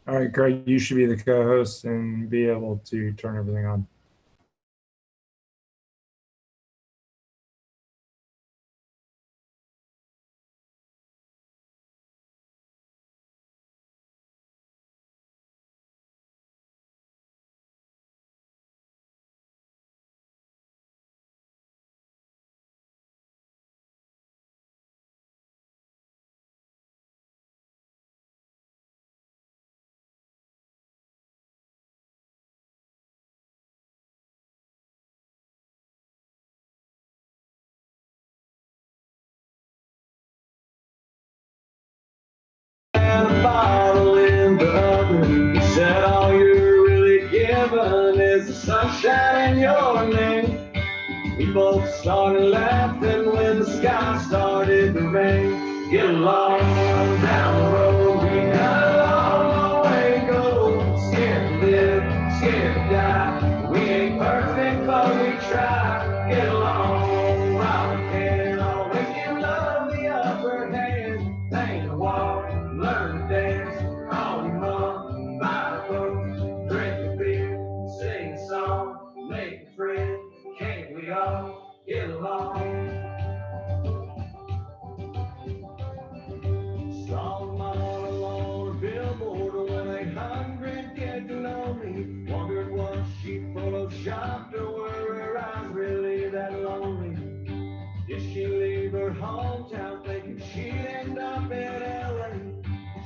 All right, Craig, you should be the co-host and be able to turn everything on. A bottle in the oven. You said all you're really giving is the sunshine in your name. We both started laughing when the sky started to rain. Get along down the road. We got a long way to go. Scared to live, scared to die. We ain't perfect, but we try. Get along while we can. Always give love the upper hand. Paint a wall, learn to dance. Call your mom, buy a book, drink a beer, sing a song, make a friend. Can't we all get along? Saw a model on a billboard, 1-800 get to know me. Wondered was she photoshopped or were her eyes really that lonely? Did she leave her hometown thinking she'd end up in LA?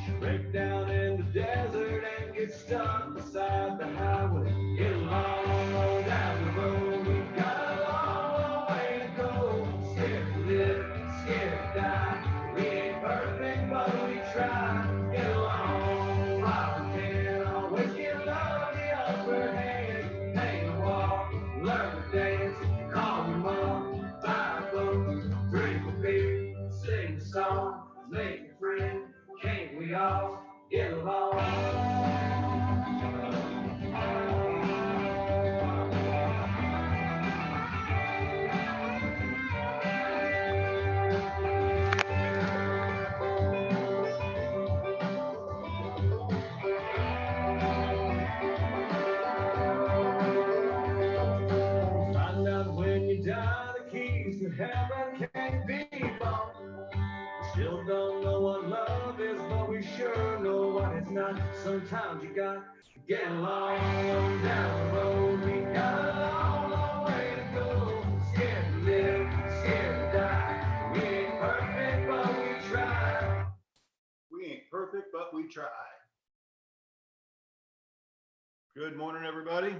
She break down in the desert and get stuck beside the highway. Get along down the road. We got a long way to go. Scared to live, scared to die. We ain't perfect, but we try. Get along while we can. Always give love the upper hand. Paint a wall, learn to dance. Call your mom, buy a book, drink a beer, sing a song, make a friend. Can't we all get along? Find out when you die, the keys to heaven can't be bought. Still don't know what love is, but we sure know what it's not. Sometimes you got to get along down the road. We got a long, long way to go. Scared to live, scared to die. We ain't perfect, but we try. We ain't perfect, but we try. Good morning, everybody.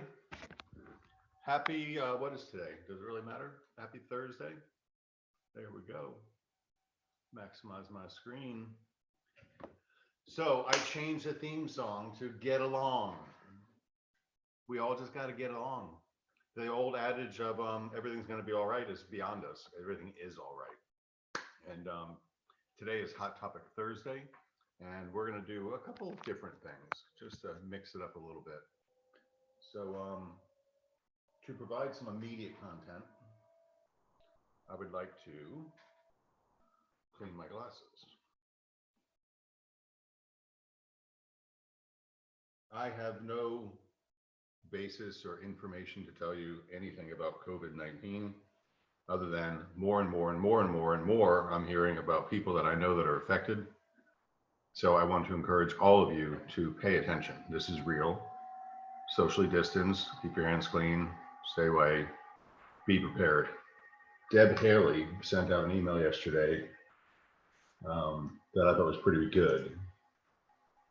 Happy, what is today? Does it really matter? Happy Thursday. There we go. Maximize my screen. So I changed the theme song to Get Along. We all just got to get along. The old adage of everything's going to be all right is beyond us. Everything is all right. And today is Hot Topic Thursday, and we're going to do a couple of different things just to mix it up a little bit. So to provide some immediate content, I would like to clean my glasses. I have no basis or information to tell you anything about COVID-19 other than more and more and more and more and more I'm hearing about people that I know that are affected. So I want to encourage all of you to pay attention. This is real. Socially distance, keep your hands clean, stay away, be prepared. Deb Haley sent out an email yesterday that I thought was pretty good.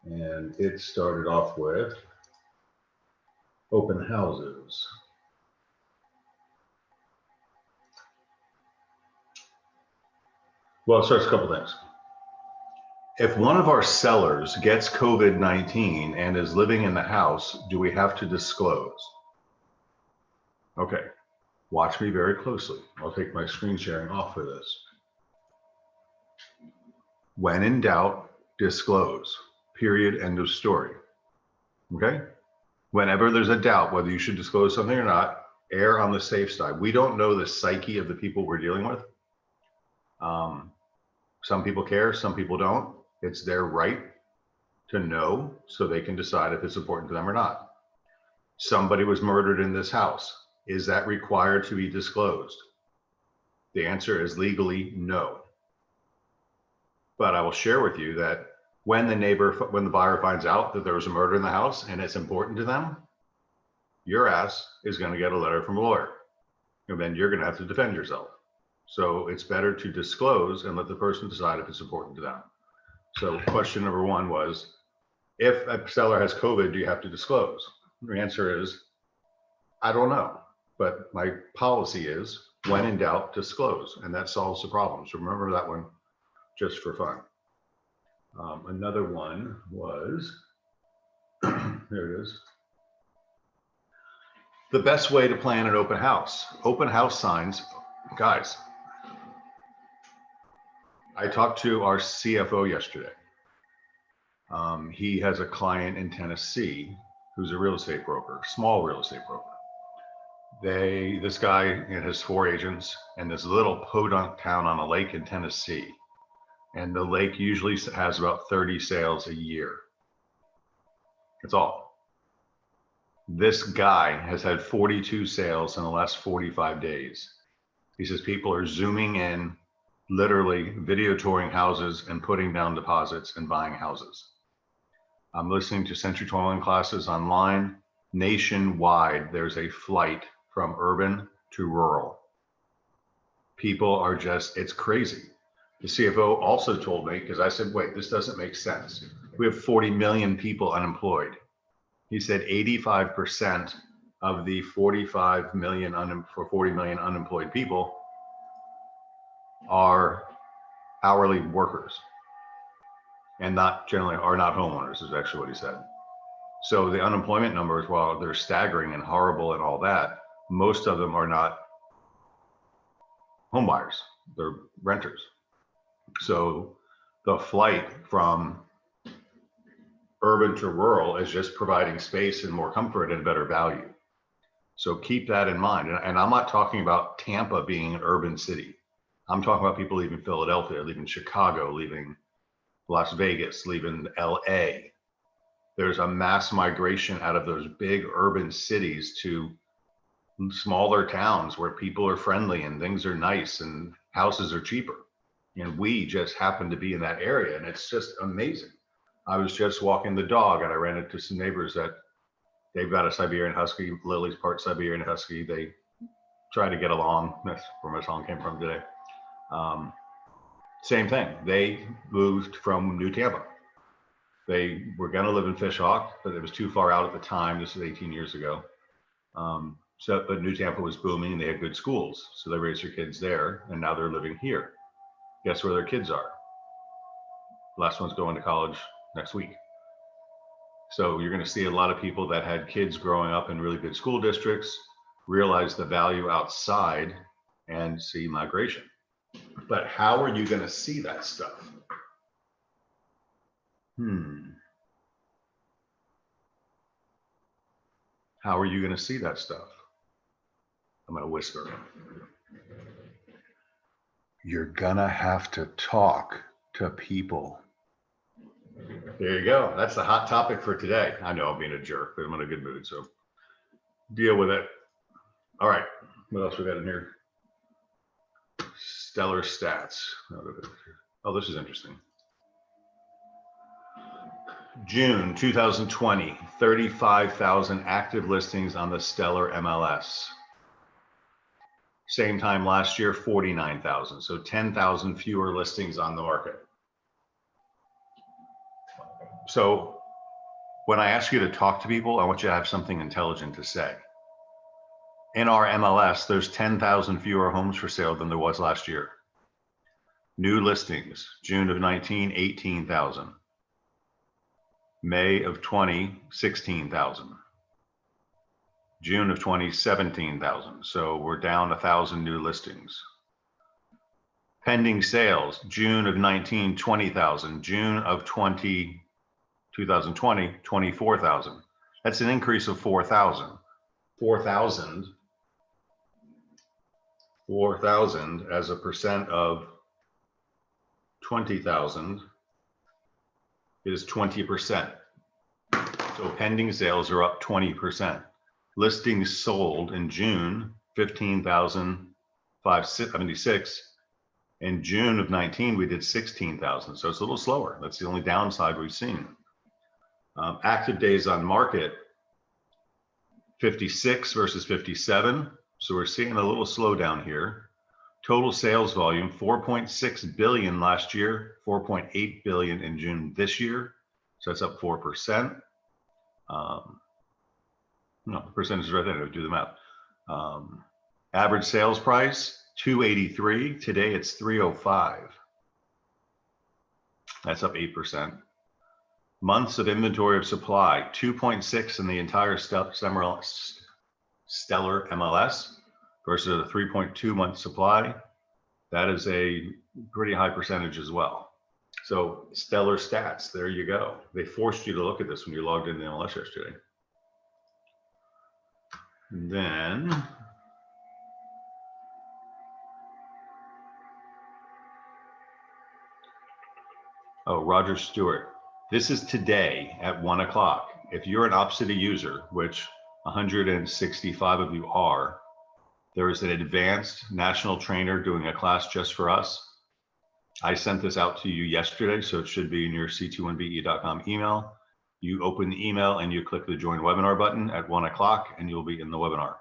And it started off with open houses. Well, it starts a couple things. If one of our sellers gets COVID-19 and is living in the house, do we have to disclose? Okay, watch me very closely. I'll take my screen sharing off for this. When in doubt, disclose. Period, end of story. Okay? Whenever there's a doubt whether you should disclose something or not, err on the safe side. We don't know the psyche of the people we're dealing with. Some people care, some people don't. It's their right to know so they can decide if it's important to them or not. Somebody was murdered in this house. Is that required to be disclosed? The answer is legally no. But I will share with you that when the buyer finds out that there was a murder in the house and it's important to them, your ass is going to get a letter from a lawyer. And then you're going to have to defend yourself. So it's better to disclose and let the person decide if it's important to them. So question number one was, if a seller has COVID, do you have to disclose? The answer is, I don't know. But my policy is, when in doubt, disclose. And that solves the problem. So remember that one just for fun. Another one was, there it is. The best way to plan an open house. Open house signs, guys. I talked to our CFO yesterday. He has a client in Tennessee who's a real estate broker, small real estate broker. This guy has 4 agents in this little podunk town on a lake in Tennessee. And the lake usually has about 30 sales a year. That's all. This guy has had 42 sales in the last 45 days. He says people are zooming in, literally video touring houses and putting down deposits and buying houses. I'm listening to Century 21 classes online. Nationwide, there's a flight from urban to rural. People are just, it's crazy. The CFO also told me, because I said, wait, this doesn't make sense. We have 40 million people unemployed. He said 85% of the 45 million, 40 million unemployed people are hourly workers and not generally are not homeowners, is actually what he said. So the unemployment numbers, while they're staggering and horrible and all that, most of them are not home buyers, they're renters. So the flight from urban to rural is just providing space and more comfort and better value. So keep that in mind. And I'm not talking about Tampa being an urban city. I'm talking about people leaving Philadelphia, leaving Chicago, leaving Las Vegas, leaving LA. There's a mass migration out of those big urban cities to smaller towns where people are friendly and things are nice and houses are cheaper. And we just happen to be in that area, and it's just amazing. I was just walking the dog and I ran into some neighbors that they've got a Siberian Husky. Lily's part Siberian Husky. They try to get along. That's where my song came from today. Same thing. They moved from New Tampa. They were going to live in Fishhawk, but it was too far out at the time. This was 18 years ago. But New Tampa was booming and they had good schools. So they raised their kids there, and now they're living here. Guess where their kids are? Last one's going to college next week. So you're going to see a lot of people that had kids growing up in really good school districts, realize the value outside, and see migration. But how are you going to see that stuff? How are you going to see that stuff? I'm going to whisper. You're going to have to talk to people. There you go. That's the hot topic for today. I know I'm being a jerk, but I'm in a good mood, so deal with it. All right. What else we got in here? Stellar stats. Oh, this is interesting. June 2020, 35,000 active listings on the Stellar MLS. Same time last year, 49,000. So 10,000 fewer listings on the market. So when I ask you to talk to people, I want you to have something intelligent to say. In our MLS, there's 10,000 fewer homes for sale than there was last year. New listings, June of 19, 18,000. May of 20, 16,000. June of 20, 17,000. So we're down 1,000 new listings. Pending sales, June of 19, 20,000. June of 2020, 24,000. That's an increase of 4,000. 4,000 as a percent of 20,000 is 20%. So pending sales are up 20%. Listings sold in June, 15,576. In June of 19, we did 16,000. So it's a little slower. That's the only downside we've seen. Active days on market, 56 versus 57. So we're seeing a little slowdown here. Total sales volume, 4.6 billion last year, 4.8 billion in June this year. So that's up 4%. No, the percentage is right there. Do the math. Average sales price, 283. Today it's 305. That's up 8%. Months of inventory of supply, 2.6 in the entire stellar MLS versus a 3.2 month supply. That is a pretty high percentage as well. So stellar stats, there you go. They forced you to look at this when you logged into the MLS yesterday. And then Roger Stewart. This is today at 1 o'clock. If you're an Opcity user, which 165 of you are, there is an advanced national trainer doing a class just for us. I sent this out to you yesterday, so it should be in your c21be.com email. You open the email and you click the join webinar button at 1 o'clock and you'll be in the webinar.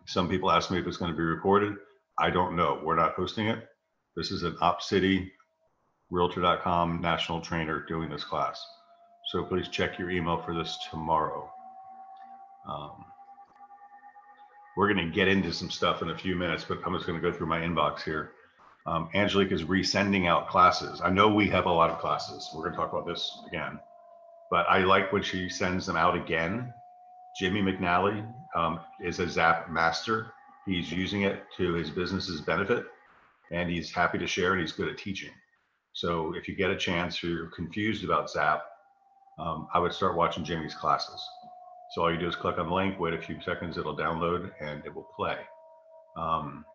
Some people ask me if it's going to be recorded. I don't know. We're not hosting it. This is an Opcity Realtor.com national trainer doing this class. So please check your email for this tomorrow. We're going to get into some stuff in a few minutes, but I'm just going to go through my inbox here. Angelique is resending out classes. I know we have a lot of classes. We're going to talk about this again, but I like when she sends them out again. Jimmy McNally is a Zap master. He's using it to his business's benefit, and he's happy to share, and he's good at teaching. So if you get a chance or you're confused about Zap, I would start watching Jimmy's classes. So all you do is click on the link, wait a few seconds, it'll download and it will play. Tom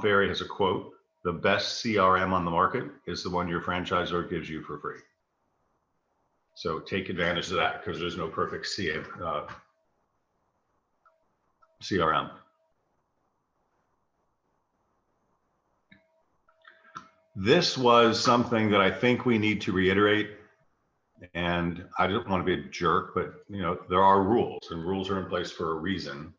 Ferry has a quote: "The best CRM on the market is the one your franchisor gives you for free." So take advantage of that, because there's no perfect CRM. This was something that I think we need to reiterate, and I don't want to be a jerk, but you know, there are rules, and rules are in place for a reason.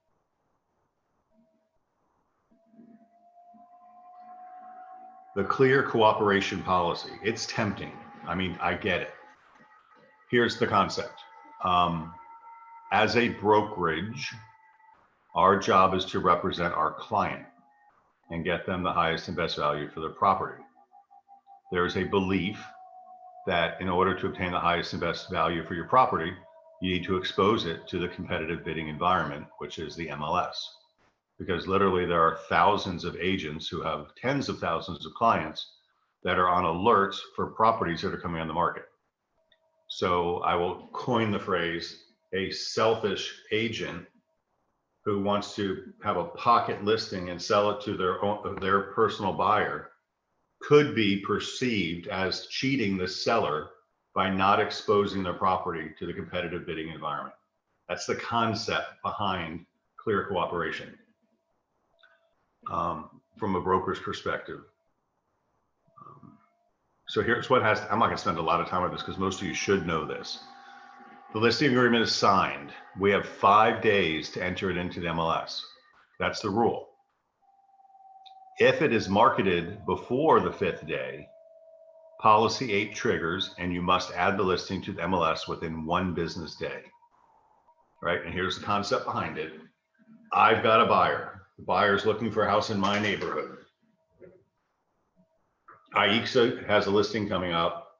The clear cooperation policy, it's tempting. I mean, I get it. Here's the concept. As a brokerage, our job is to represent our client and get them the highest and best value for their property. There's a belief that in order to obtain the highest and best value for your property, you need to expose it to the competitive bidding environment, which is the MLS. Because literally there are thousands of agents who have tens of thousands of clients that are on alerts for properties that are coming on the market. So I will coin the phrase, a selfish agent who wants to have a pocket listing and sell it to their personal buyer could be perceived as cheating the seller by not exposing their property to the competitive bidding environment. That's the concept behind clear cooperation from a broker's perspective. So here's what I'm not going to spend a lot of time on this because most of you should know this. The listing agreement is signed. We have 5 days to enter it into the MLS. That's the rule. If it is marketed before the 5th day, policy 8 triggers, and you must add the listing to the MLS within 1 business day. Right? And here's the concept behind it. I've got a buyer. The buyer's looking for a house in my neighborhood. Aixa has a listing coming up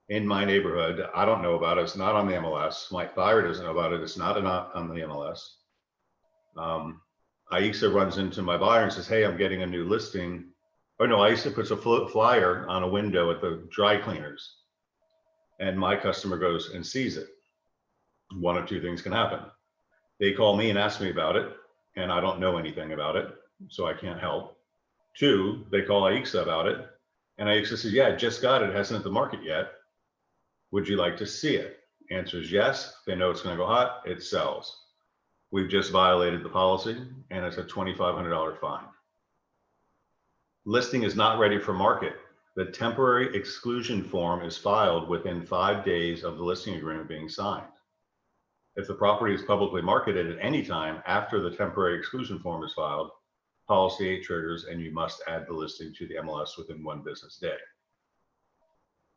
in my neighborhood. I don't know about it. It's not on the MLS. My buyer doesn't know about it. It's not on the MLS. Aixa runs into my buyer and says, "Hey, I'm getting a new listing." Oh no, Aixa puts a flyer on a window at the dry cleaners. And my customer goes and sees it. One of 2 things can happen. They call me and ask me about it, and I don't know anything about it, so I can't help. 2, they call Aixa about it, and Aixa says, "Yeah, I just got it. It hasn't hit the market yet." Would you like to see it? Answer is yes. They know it's going to go hot. It sells. We've just violated the policy and it's a $2,500 fine. Listing is not ready for market. The temporary exclusion form is filed within 5 days of the listing agreement being signed. If the property is publicly marketed at any time after the temporary exclusion form is filed, policy 8 triggers and you must add the listing to the MLS within 1 business day.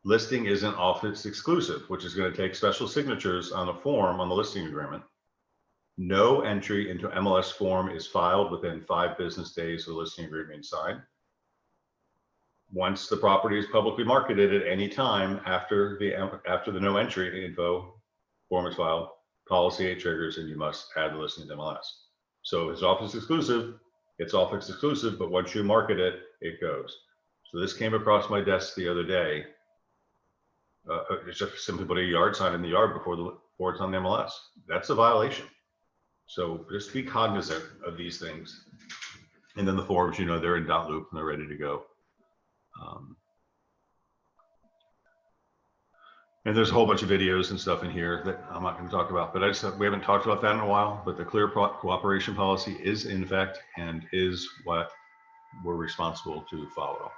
Listing isn't office exclusive, which is going to take special signatures on a form on the listing agreement. No entry into MLS form is filed within 5 business days of the listing agreement being signed. Once the property is publicly marketed at any time after the no entry info form is filed, policy 8 triggers and you must add the listing to MLS. So if it's office exclusive, it's office exclusive, but once you market it, it goes. So this came across my desk the other day. It's just simply put a yard sign in the yard before it's on the MLS. That's a violation. So just be cognizant of these things. And then the forms, you know, they're in dot loop and they're ready to go. And there's a whole bunch of videos and stuff in here that I'm not going to talk about, but we haven't talked about that in a while, but the clear cooperation policy is in effect and is what we're responsible to follow.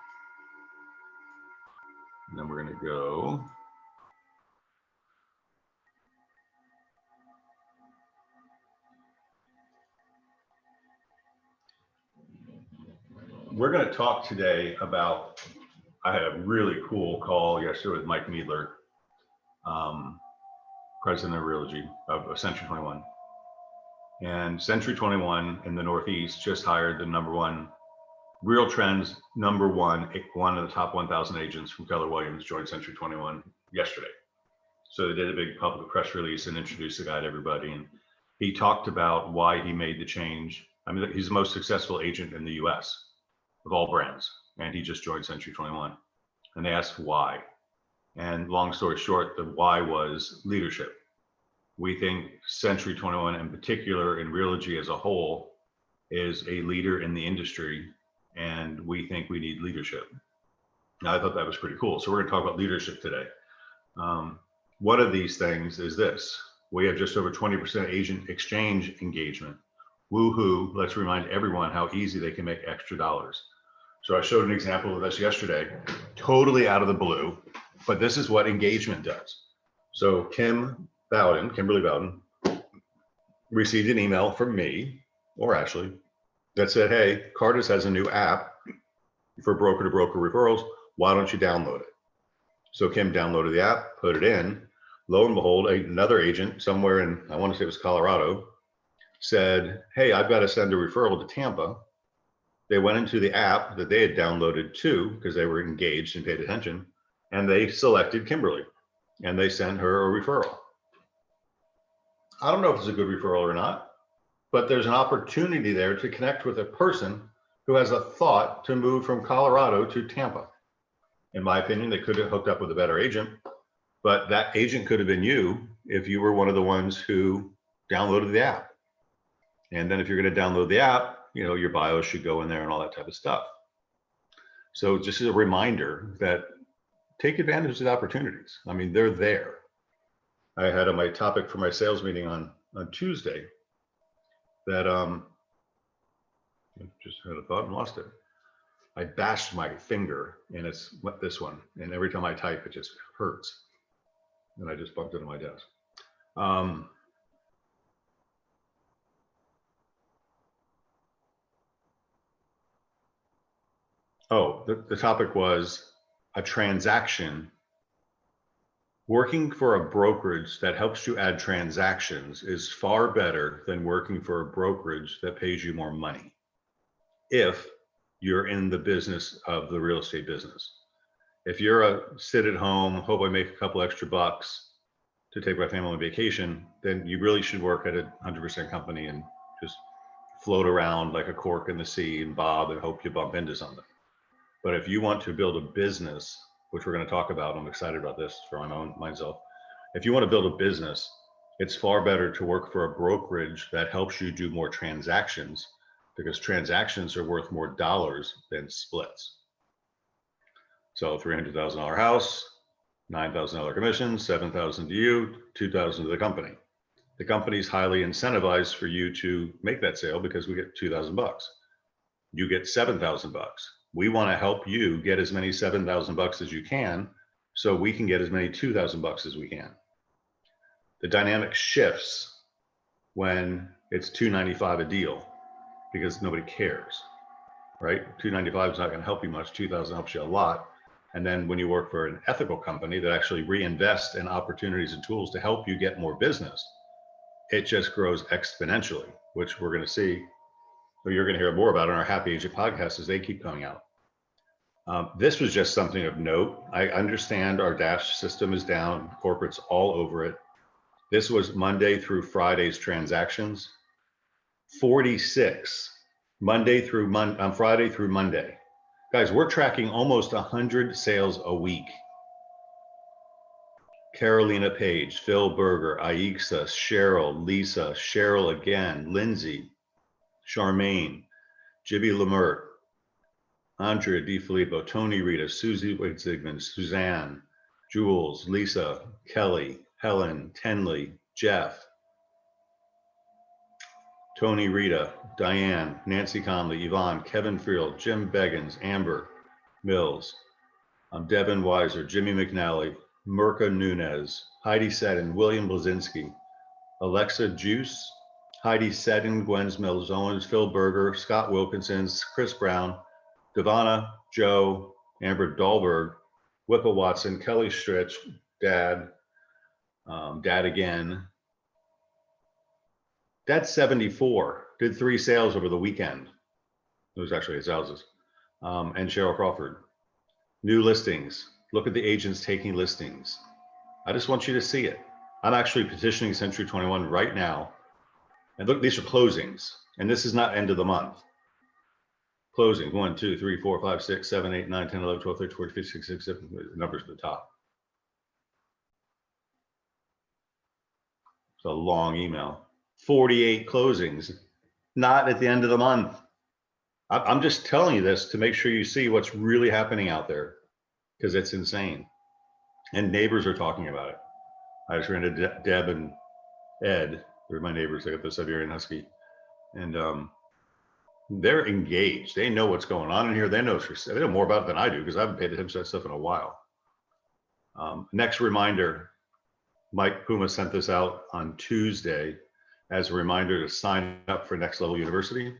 And then we're going to go. We're going to talk today about, I had a really cool call yesterday with Mike Meadler, president of Realogy of Century 21. And Century 21 in the Northeast just hired the #1 Real Trends one of the top 1,000 agents from Keller Williams joined Century 21 yesterday. So they did a big public press release and introduced the guy to everybody. And he talked about why he made the change. I mean, he's the most successful agent in the US of all brands. And he just joined Century 21. And they asked why. And long story short, the why was leadership. We think Century 21 in particular, in Realogy as a whole, is a leader in the industry. And we think we need leadership. Now, I thought that was pretty cool. So we're going to talk about leadership today. One of these things is this. We have just over 20% agent exchange engagement. Woohoo, let's remind everyone how easy they can make extra dollars. So I showed an example of this yesterday, totally out of the blue, but this is what engagement does. So Kimberly Bowden, received an email from me, or Ashley, that said, hey, Cartus has a new app for broker-to-broker referrals. Why don't you download it? So Kim downloaded the app, put it in. Lo and behold, another agent somewhere in, I want to say it was Colorado, said, hey, I've got to send a referral to Tampa. They went into the app that they had downloaded too, because they were engaged and paid attention, and they selected Kimberly, and they sent her a referral. I don't know if it's a good referral or not, but there's an opportunity there to connect with a person who has a thought to move from Colorado to Tampa. In my opinion, they could have hooked up with a better agent, but that agent could have been you if you were one of the ones who downloaded the app. And then if you're going to download the app, you know, your bio should go in there and all that type of stuff. So just as a reminder that take advantage of the opportunities. I mean, they're there. I had my topic for my sales meeting on Tuesday that I just had a thought and lost it. I bashed my finger and it's this one. And every time I type, it just hurts. And I just bumped into my desk. The topic was a transaction. Working for a brokerage that helps you add transactions is far better than working for a brokerage that pays you more money if you're in the business of the real estate business. If you're a sit at home, hope I make a couple extra bucks to take my family on vacation, then you really should work at a 100% company and just float around like a cork in the sea and bob and hope you bump into something. But if you want to build a business, which we're going to talk about, I'm excited about this for myself. If you want to build a business, it's far better to work for a brokerage that helps you do more transactions, because transactions are worth more dollars than splits. So $300,000 house, $9,000 commission, $7,000 to you, $2,000 to the company. The company's highly incentivized for you to make that sale because we get $2,000. You get $7,000. We want to help you get as many $7,000 as you can, so we can get as many $2,000 as we can. The dynamic shifts when it's $295 a deal because nobody cares, right? $295 is not going to help you much. $2,000 helps you a lot. And then when you work for an ethical company that actually reinvests in opportunities and tools to help you get more business, it just grows exponentially, which we're going to see, or you're going to hear more about on our Happy Agent podcast as they keep coming out. This was just something of note. I understand our dash system is down, corporate's all over it. This was Monday through Friday's transactions. 46 Friday through Monday. Guys, we're tracking almost 100 sales a week. Carolina Page, Phil Berger, Aixa, Cheryl, Lisa, Cheryl again, Lindsay, Charmaine, Jibby Lemert, Andrea DiFilippo, Tony Rita, Susie Wigzigman, Suzanne, Jules, Lisa, Kelly, Helen, Tenley, Jeff, Tony Rita, Diane, Nancy Conley, Yvonne, Kevin Friel, Jim Beggins, Amber Mills, Devin Weiser, Jimmy McNally, Mirka Nunez, Heidi Seddon, William Blazinski, Alexa Juice, Heidi Seddon, Gwen Mills Owens, Phil Berger, Scott Wilkinson, Chris Brown, Devonna, Joe, Amber Dahlberg, Whippa Watson, Kelly Stritch, Dad, Dad again. Dad's 74, did 3 sales over the weekend. It was actually his houses. And Cheryl Crawford. New listings. Look at the agents taking listings. I just want you to see it. I'm actually petitioning Century 21 right now. And look, these are closings. And this is not end of the month. Closing 1, 2, 3, 4, 5, 6, 7, 8, 9, 10, 11, 12, 13, 14, 15, 16, 17, numbers at the top. It's a long email. 48 closings, not at the end of the month. I'm just telling you this to make sure you see what's really happening out there, because it's insane. And neighbors are talking about it. I just ran into Deb and Ed. They're my neighbors. They got the Siberian Husky. And they're engaged. They know what's going on in here. They know more about it than I do because I haven't paid attention to that stuff in a while. Next reminder, Mike Puma sent this out on Tuesday as a reminder to sign up for Next Level University.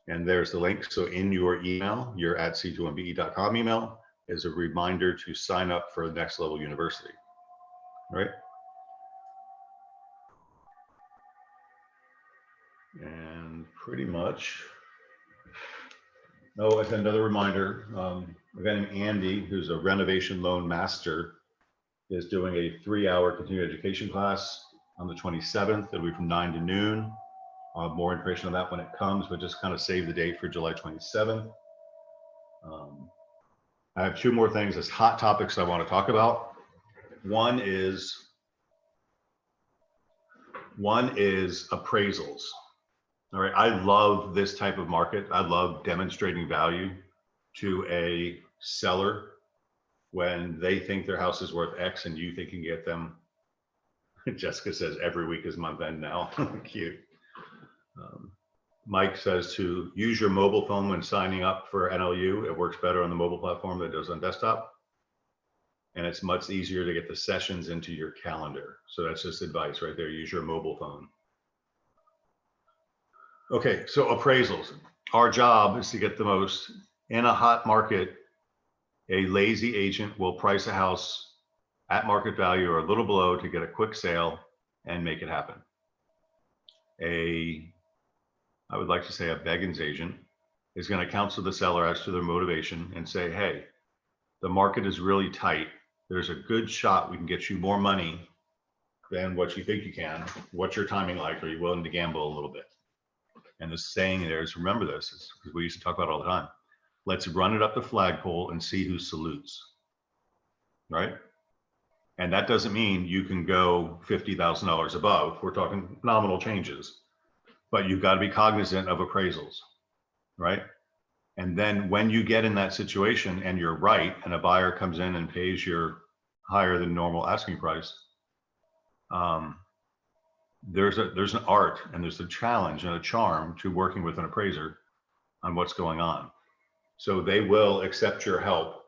And there's the link. So in your email, your at c2mbe.com email is a reminder to sign up for Next Level University. All right. And pretty much, oh, it's another reminder. A guy named Andy, who's a renovation loan master, is doing a 3-hour continuing education class on the 27th. It'll be from 9 to noon. I'll have more information on that when it comes, but just kind of save the date for July 27th. I have 2 more things as hot topics I want to talk about. One is appraisals. All right, I love this type of market. I love demonstrating value to a seller when they think their house is worth X and you think you can get them. Jessica says every week is month end now. Cute. Mike says to use your mobile phone when signing up for NLU. It works better on the mobile platform than it does on desktop. And it's much easier to get the sessions into your calendar. So that's just advice right there. Use your mobile phone. Okay, so appraisals. Our job is to get the most. In a hot market, a lazy agent will price a house at market value or a little below to get a quick sale and make it happen. I would like to say a Beggins agent is going to counsel the seller as to their motivation and say, hey, the market is really tight. There's a good shot we can get you more money than what you think you can. What's your timing like? Are you willing to gamble a little bit? And the saying there is, remember this, because we used to talk about it all the time. Let's run it up the flagpole and see who salutes, right? And that doesn't mean you can go $50,000 above. We're talking nominal changes, but you've got to be cognizant of appraisals, right? And then when you get in that situation and you're right, and a buyer comes in and pays your higher than normal asking price, there's an art and there's a challenge and a charm to working with an appraiser on what's going on. So they will accept your help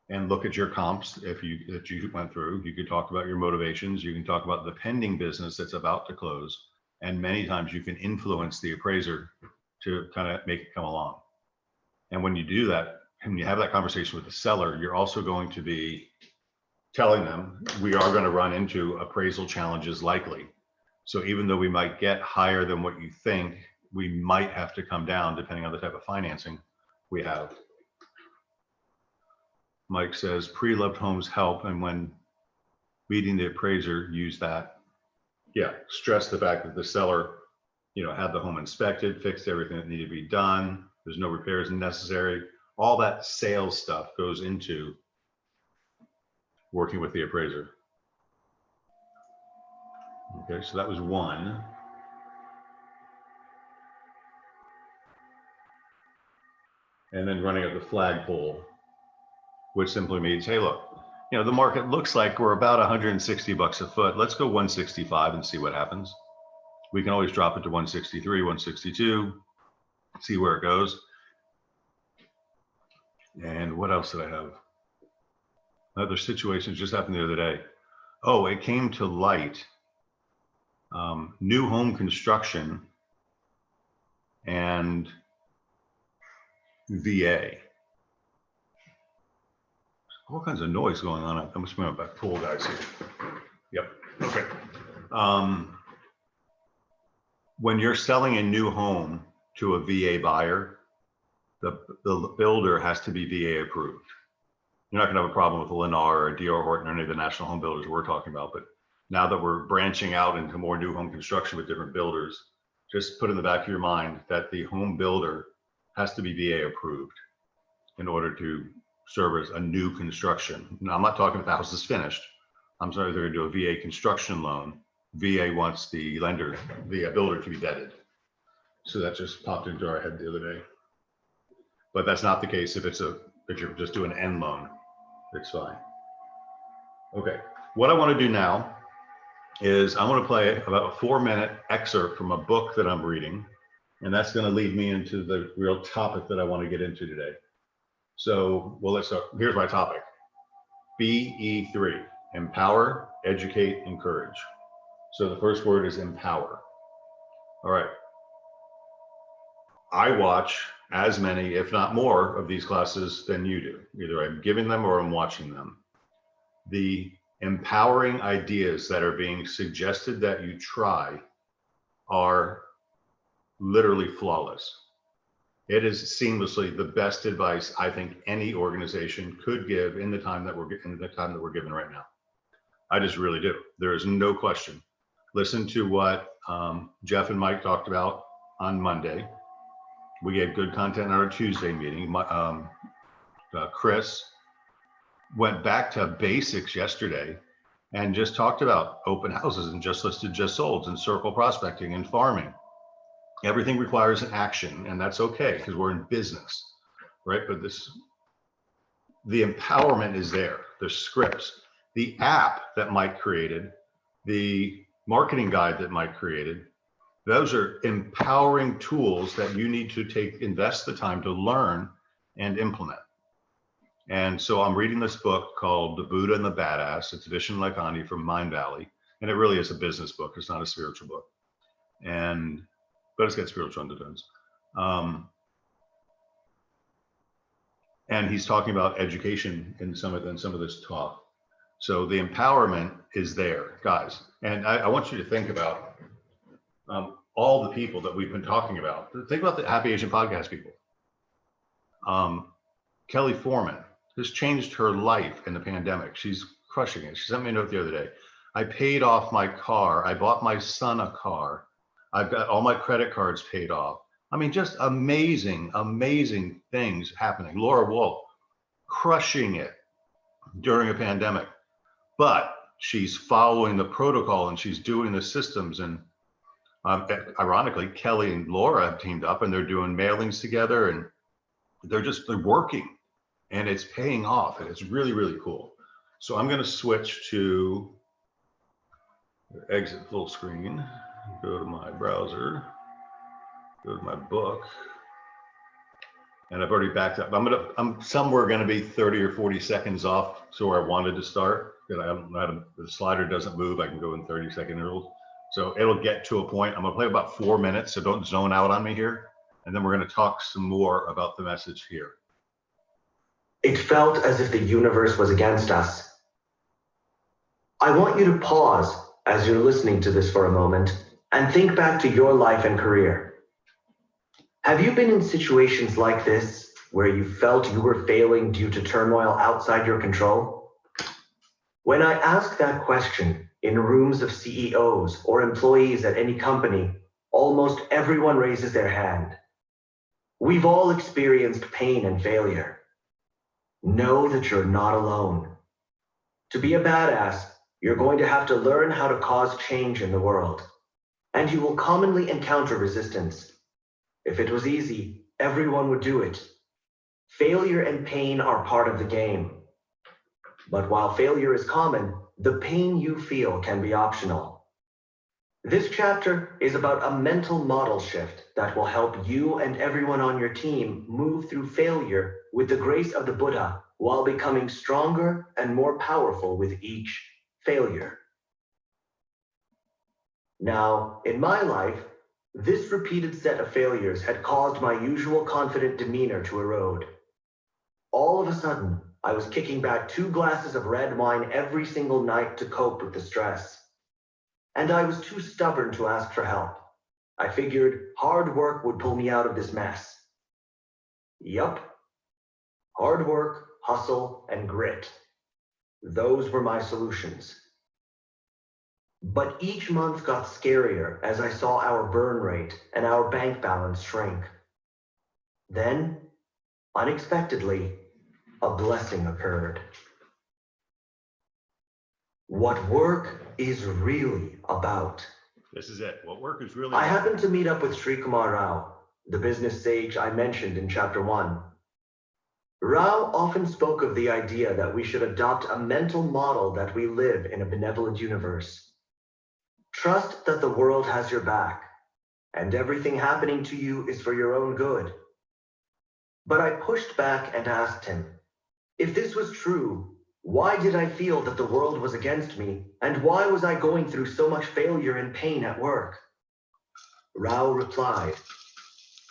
and look at your comps that you went through. You could talk about your motivations. You can talk about the pending business that's about to close. And many times you can influence the appraiser to kind of make it come along. And when you do that, and you have that conversation with the seller, you're also going to be telling them we are going to run into appraisal challenges likely. So even though we might get higher than what you think, we might have to come down depending on the type of financing we have. Mike says pre-loved homes help, and when meeting the appraiser, use that. Yeah, stress the fact that the seller, had the home inspected, fixed everything that needed to be done. There's no repairs necessary. All that sales stuff goes into working with the appraiser. Okay, so that was one. And then running up the flagpole, which simply means, hey, look, the market looks like we're about 160 bucks a foot. Let's go 165 and see what happens. We can always drop it to 163, 162, see where it goes. And what else did I have? Other situations just happened the other day. Oh, it came to light. New home construction and VA. All kinds of noise going on. I must be my back pool guys here. Yep. Okay. When you're selling a new home to a VA buyer, the builder has to be VA approved. You're not going to have a problem with a Lennar or a D.R. Horton or any of the national home builders we're talking about. But now that we're branching out into more new home construction with different builders, just put in the back of your mind that the home builder has to be VA approved in order to service a new construction. Now, I'm not talking if the house is finished. I'm sorry, they're going to do a VA construction loan. VA wants the builder to be vetted. So that just popped into our head the other day. But that's not the case if you're just doing an end loan. It's fine. Okay, what I want to do now is I want to play about a 4-minute excerpt from a book that I'm reading, and that's going to lead me into the real topic that I want to get into today. So, let's start. Here's my topic. BE3, empower, educate, encourage. So the first word is empower. All right. I watch as many, if not more, of these classes than you do. Either I'm giving them or I'm watching them. The empowering ideas that are being suggested that you try are literally flawless. It is seamlessly the best advice I think any organization could give in the time that we're given right now. I just really do. There is no question. Listen to what Jeff and Mike talked about on Monday. We gave good content in our Tuesday meeting. Chris went back to basics yesterday and just talked about open houses and just listed, just solds and circle prospecting and farming. Everything requires an action, and that's okay because we're in business, right? But the empowerment is there. The scripts, the app that Mike created, the marketing guide that Mike created, those are empowering tools that you need to invest the time to learn and implement. And so I'm reading this book called The Buddha and the Badass. It's Vishen Lakhiani from Mind Valley. And it really is a business book. It's not a spiritual book. But it's got spiritual undertones. And he's talking about education in some of this talk. So the empowerment is there, guys. And I want you to think about all the people that we've been talking about. Think about the Happy Asian Podcast people. Kelly Foreman has changed her life in the pandemic. She's crushing it. She sent me a note the other day. I paid off my car. I bought my son a car. I've got all my credit cards paid off. I mean, just amazing, amazing things happening. Laura Wolf, crushing it during a pandemic. But she's following the protocol and she's doing the systems. And ironically, Kelly and Laura have teamed up and they're doing mailings together and they're working and it's paying off. And it's really, really cool. So I'm going to switch to exit full screen, go to my browser, go to my book, and I've already backed up. I'm somewhere going to be 30 or 40 seconds off. So where I wanted to start, the slider doesn't move. I can go in 30-second intervals. So it'll get to a point. I'm going to play about 4 minutes. So don't zone out on me here. And then we're going to talk some more about the message here. It felt as if the universe was against us. I want you to pause as you're listening to this for a moment and think back to your life and career. Have you been in situations like this where you felt you were failing due to turmoil outside your control? When I ask that question in rooms of CEOs or employees at any company, almost everyone raises their hand. We've all experienced pain and failure. Know that you're not alone. To be a badass, you're going to have to learn how to cause change in the world, and you will commonly encounter resistance. If it was easy, everyone would do it. Failure and pain are part of the game. But while failure is common, the pain you feel can be optional. This chapter is about a mental model shift that will help you and everyone on your team move through failure with the grace of the Buddha while becoming stronger and more powerful with each failure. Now, in my life, this repeated set of failures had caused my usual confident demeanor to erode. All of a sudden, I was kicking back 2 glasses of red wine every single night to cope with the stress. And I was too stubborn to ask for help. I figured hard work would pull me out of this mess. Yup. Hard work, hustle, and grit. Those were my solutions. But each month got scarier as I saw our burn rate and our bank balance shrink. Then, unexpectedly, a blessing occurred. What work is really about. This is it. What work is really I about. happened to meet up with Sri Kumar Rao, the business sage I mentioned in chapter 1. Rao often spoke of the idea that we should adopt a mental model that we live in a benevolent universe. Trust that the world has your back, and everything happening to you is for your own good. But I pushed back and asked him, if this was true, why did I feel that the world was against me, and why was I going through so much failure and pain at work? Rao replied,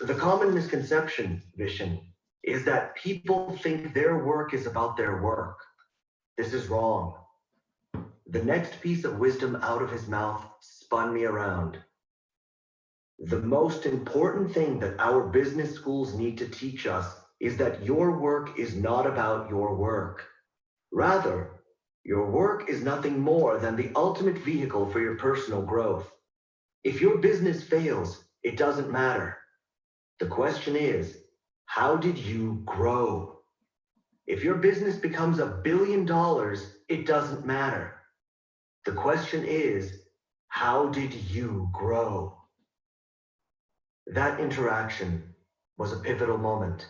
the common misconception, Vishen, is that people think their work is about their work. This is wrong. The next piece of wisdom out of his mouth spun me around. The most important thing that our business schools need to teach us is that your work is not about your work. Rather, your work is nothing more than the ultimate vehicle for your personal growth. If your business fails, it doesn't matter. The question is, how did you grow? If your business becomes $1 billion, it doesn't matter. The question is, how did you grow? That interaction was a pivotal moment.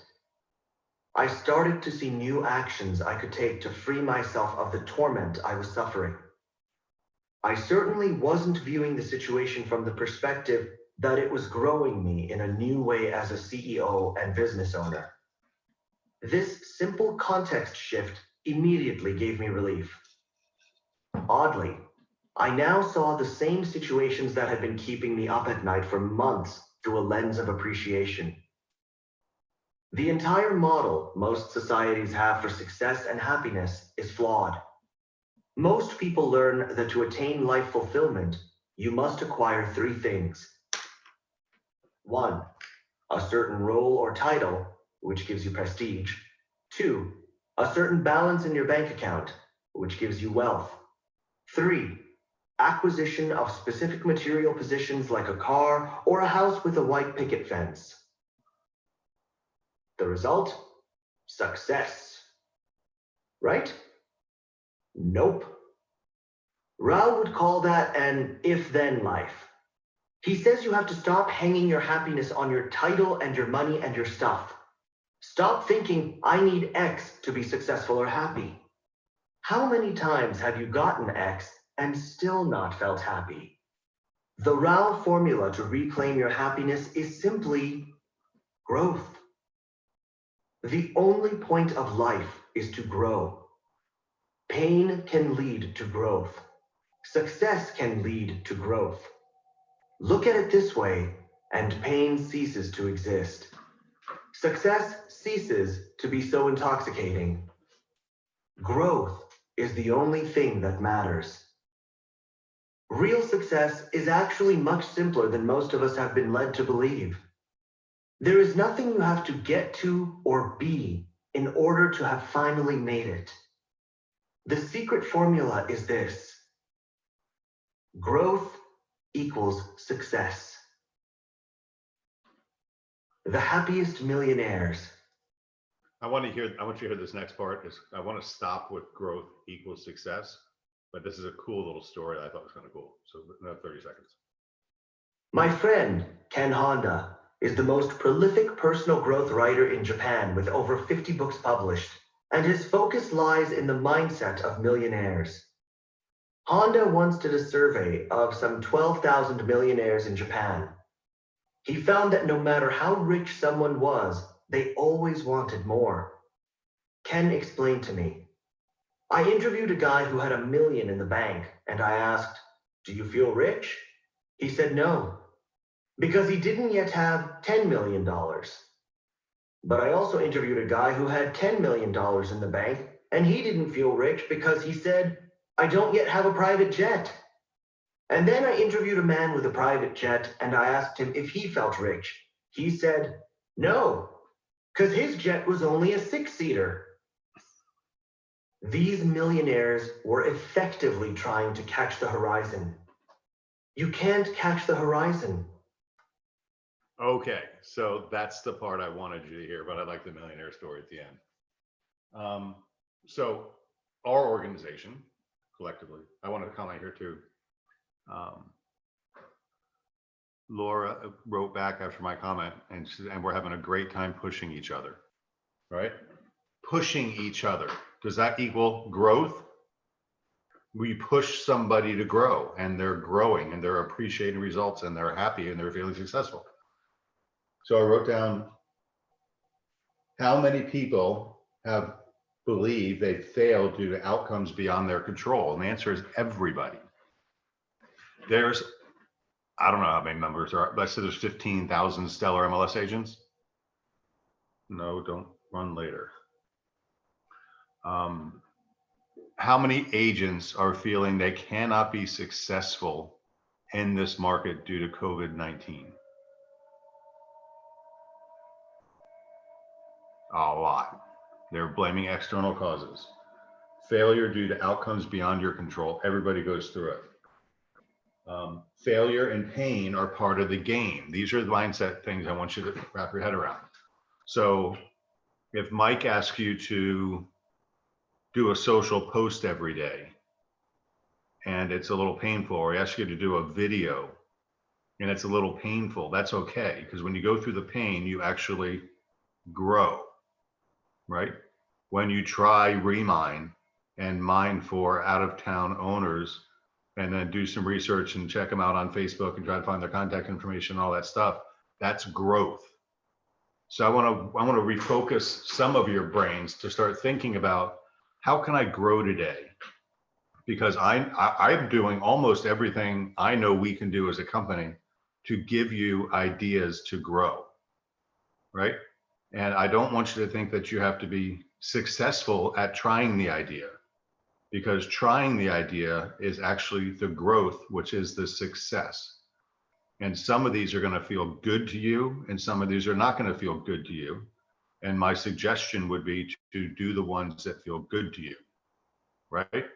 I started to see new actions I could take to free myself of the torment I was suffering. I certainly wasn't viewing the situation from the perspective that it was growing me in a new way as a CEO and business owner. This simple context shift immediately gave me relief. Oddly, I now saw the same situations that had been keeping me up at night for months through a lens of appreciation. The entire model most societies have for success and happiness is flawed. Most people learn that to attain life fulfillment, you must acquire 3 things. 1, a certain role or title, which gives you prestige. 2, a certain balance in your bank account, which gives you wealth. 3, acquisition of specific material possessions like a car or a house with a white picket fence. The result? Success. Right? Nope. Rao would call that an if-then life. He says you have to stop hanging your happiness on your title and your money and your stuff. Stop thinking, I need X to be successful or happy. How many times have you gotten X and still not felt happy? The Rao formula to reclaim your happiness is simply growth. The only point of life is to grow. Pain can lead to growth. Success can lead to growth. Look at it this way, and pain ceases to exist. Success ceases to be so intoxicating. Growth is the only thing that matters. Real success is actually much simpler than most of us have been led to believe. There is nothing you have to get to or be in order to have finally made it. The secret formula is this: growth equals success. The happiest millionaires. I want you to hear this next part. I want to stop with growth equals success, but this is a cool little story that I thought was kind of cool. So another 30 seconds. My friend, Ken Honda, is the most prolific personal growth writer in Japan with over 50 books published, and his focus lies in the mindset of millionaires. Honda once did a survey of some 12,000 millionaires in Japan. He found that no matter how rich someone was, they always wanted more. Ken explained to me, I interviewed a guy who had $1 million in the bank, and I asked, "Do you feel rich?" He said no, because he didn't yet have $10 million. But I also interviewed a guy who had $10 million in the bank, and he didn't feel rich because he said, "I don't yet have a private jet." And then I interviewed a man with a private jet, and I asked him if he felt rich. He said, no, because his jet was only a 6-seater. These millionaires were effectively trying to catch the horizon. You can't catch the horizon. Okay, so that's the part I wanted you to hear, but I like the millionaire story at the end. So our organization, collectively, I want to comment here too. Laura wrote back after my comment, and we're having a great time pushing each other, right? Pushing each other. Does that equal growth? We push somebody to grow, and they're growing, and they're appreciating results, and they're happy, and they're feeling successful. So I wrote down how many people have believed they've failed due to outcomes beyond their control, and the answer is everybody. There's, I don't know how many members there are, but I said there's 15,000 stellar MLS agents. No, don't run later. How many agents are feeling they cannot be successful in this market due to COVID-19? A lot. They're blaming external causes. Failure due to outcomes beyond your control. Everybody goes through it. Failure and pain are part of the game. These are the mindset things I want you to wrap your head around. So if Mike asks you to do a social post every day and it's a little painful, or he asks you to do a video and it's a little painful, that's okay, because when you go through the pain, you actually grow, right? When you try Remine and mine for out-of-town owners, and then do some research and check them out on Facebook and try to find their contact information and all that stuff, that's growth. So I want to refocus some of your brains to start thinking about, how can I grow today? Because I'm doing almost everything I know we can do as a company to give you ideas to grow, right? And I don't want you to think that you have to be successful at trying the idea, because trying the idea is actually the growth, which is the success. And some of these are going to feel good to you, and some of these are not going to feel good to you. And my suggestion would be to do the ones that feel good to you, right?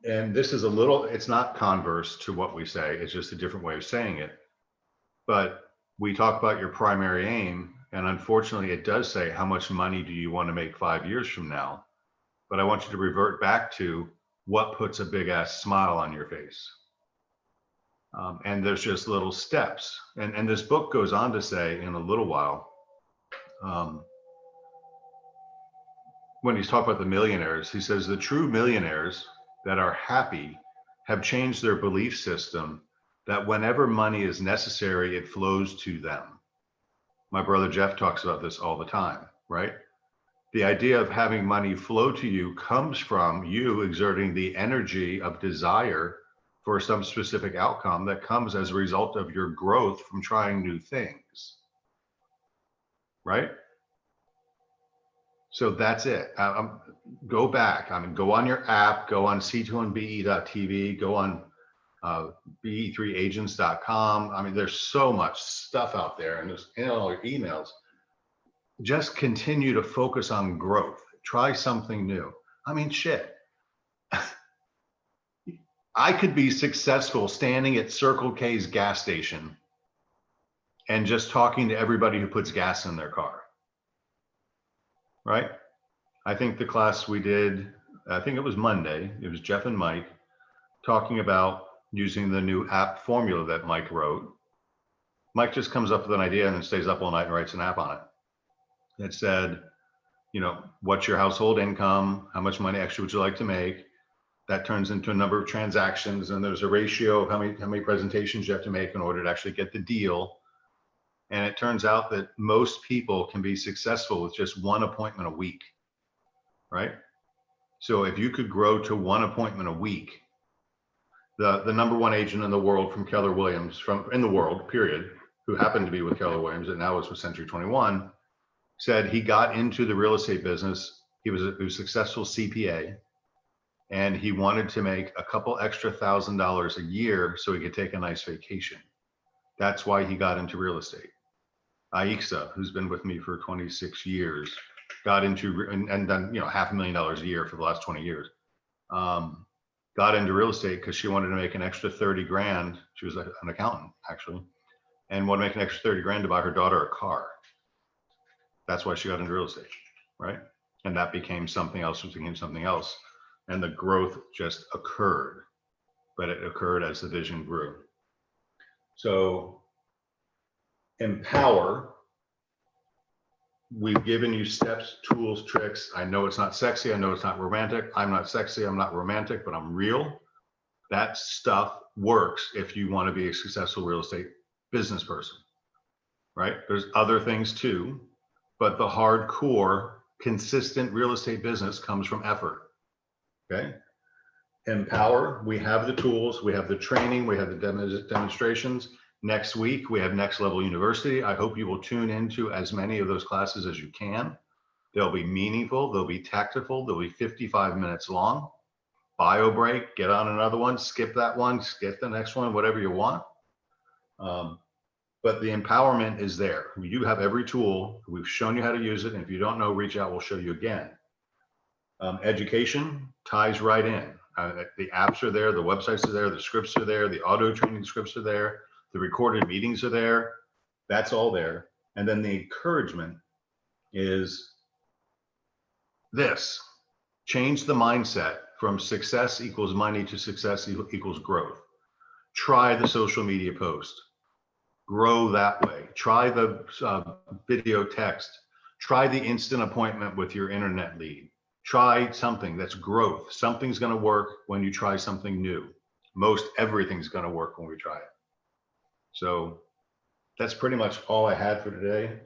And this is a little, it's not converse to what we say, it's just a different way of saying it. But we talk about your primary aim, and unfortunately it does say, how much money do you want to make 5 years from now? But I want you to revert back to what puts a big ass smile on your face. And there's just little steps. And this book goes on to say in a little while, when he's talking about the millionaires, he says the true millionaires that are happy have changed their belief system that whenever money is necessary, it flows to them. My brother Jeff talks about this all the time, right? The idea of having money flow to you comes from you exerting the energy of desire for some specific outcome that comes as a result of your growth from trying new things, right? So that's it. Go back. I mean, go on your app, go on c2nbe.tv, go on be3agents.com. I mean, there's so much stuff out there, and there's in all your emails. Just continue to focus on growth. Try something new. I mean, shit. I could be successful standing at Circle K's gas station and just talking to everybody who puts gas in their car. Right? I think the class we did, I think it was Monday, it was Jeff and Mike talking about using the new app formula that Mike wrote. Mike just comes up with an idea and then stays up all night and writes an app on it. It said, you know, what's your household income? How much money extra would you like to make? That turns into a number of transactions, and there's a ratio of how many presentations you have to make in order to actually get the deal. And it turns out that most people can be successful with just one appointment a week, right? So if you could grow to one appointment a week, the number one agent in the world from Keller Williams, in the world, period, who happened to be with Keller Williams and now is with Century 21, said he got into the real estate business. He was a successful CPA, and he wanted to make a couple extra $1,000s a year so he could take a nice vacation. That's why he got into real estate. Aixa, who's been with me for 26 years, got into and done, you know, $500,000 a year for the last 20 years. Got into real estate because she wanted to make an extra 30 grand. She was an accountant, actually, and wanted to make an extra 30 grand to buy her daughter a car. That's why she got into real estate, right? And that became something else, which became something else. And the growth just occurred, but it occurred as the vision grew. So empower. We've given you steps, tools, tricks. I know it's not sexy. I know it's not romantic. I'm not sexy. I'm not romantic, but I'm real. That stuff works if you want to be a successful real estate business person, right? There's other things too, but the hardcore, consistent real estate business comes from effort, okay? Empower, we have the tools, we have the training, we have the demonstrations. Next week, we have Next Level University. I hope you will tune into as many of those classes as you can. They'll be meaningful, they'll be tactical, they'll be 55 minutes long. Bio break, get on another one, skip that one, skip the next one, whatever you want. But the empowerment is there. You have every tool. We've shown you how to use it. And if you don't know, reach out, we'll show you again. Education ties right in. The apps are there, the websites are there, the scripts are there, the auto training scripts are there, the recorded meetings are there. That's all there. And then the encouragement is this: change the mindset from success equals money to success equals growth. Try the social media post. Grow that way. Try the video text. Try the instant appointment with your internet lead. Try something that's growth. Something's going to work when you try something new. Most everything's going to work when we try it. So that's pretty much all I had for today.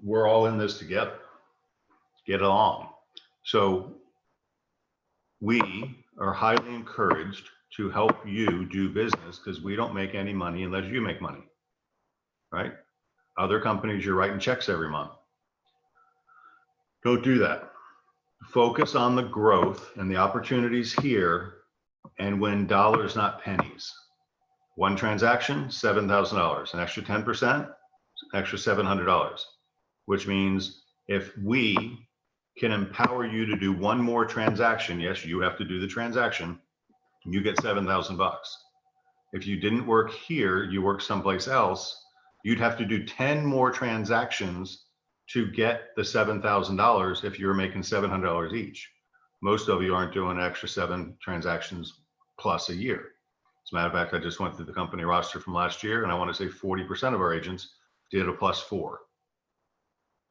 We're all in this together. Get along. So we are highly encouraged to help you do business because we don't make any money unless you make money, right? Other companies, you're writing checks every month. Don't do that. Focus on the growth and the opportunities here and win dollars, not pennies. One transaction, $7,000. An extra 10%, extra $700, which means if we can empower you to do one more transaction, yes, you have to do the transaction, you get $7,000. If you didn't work here, you work someplace else, you'd have to do 10 more transactions to get the $7,000 if you're making $700 each. Most of you aren't doing an extra 7 transactions plus a year. As a matter of fact, I just went through the company roster from last year, and I want to say 40% of our agents did a +4,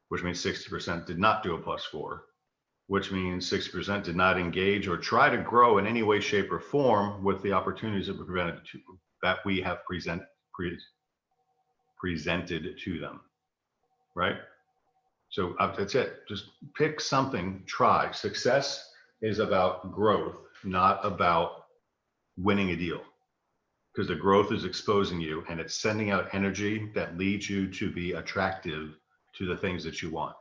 which means 60% did not do a +4, which means 60% did not engage or try to grow in any way, shape, or form with the opportunities that we have presented to them, right? So that's it. Just pick something, try. Success is about growth, not about winning a deal, because the growth is exposing you and it's sending out energy that leads you to be attractive to the things that you want.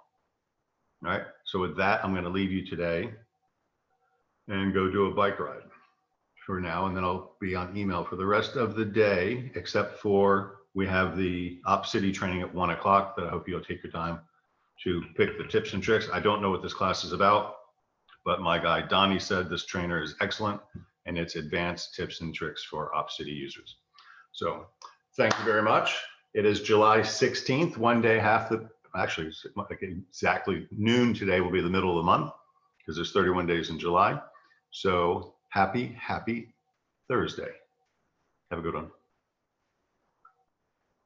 All right. So with that, I'm going to leave you today and go do a bike ride for now. And then I'll be on email for the rest of the day, except for we have the Op City training at 1 o'clock that I hope you'll take your time to pick the tips and tricks. I don't know what this class is about, but my guy Donnie said this trainer is excellent and it's advanced tips and tricks for Op City users. So thank you very much. It is July 16th, one day actually exactly noon today will be the middle of the month because there's 31 days in July. So happy Thursday. Have a good one.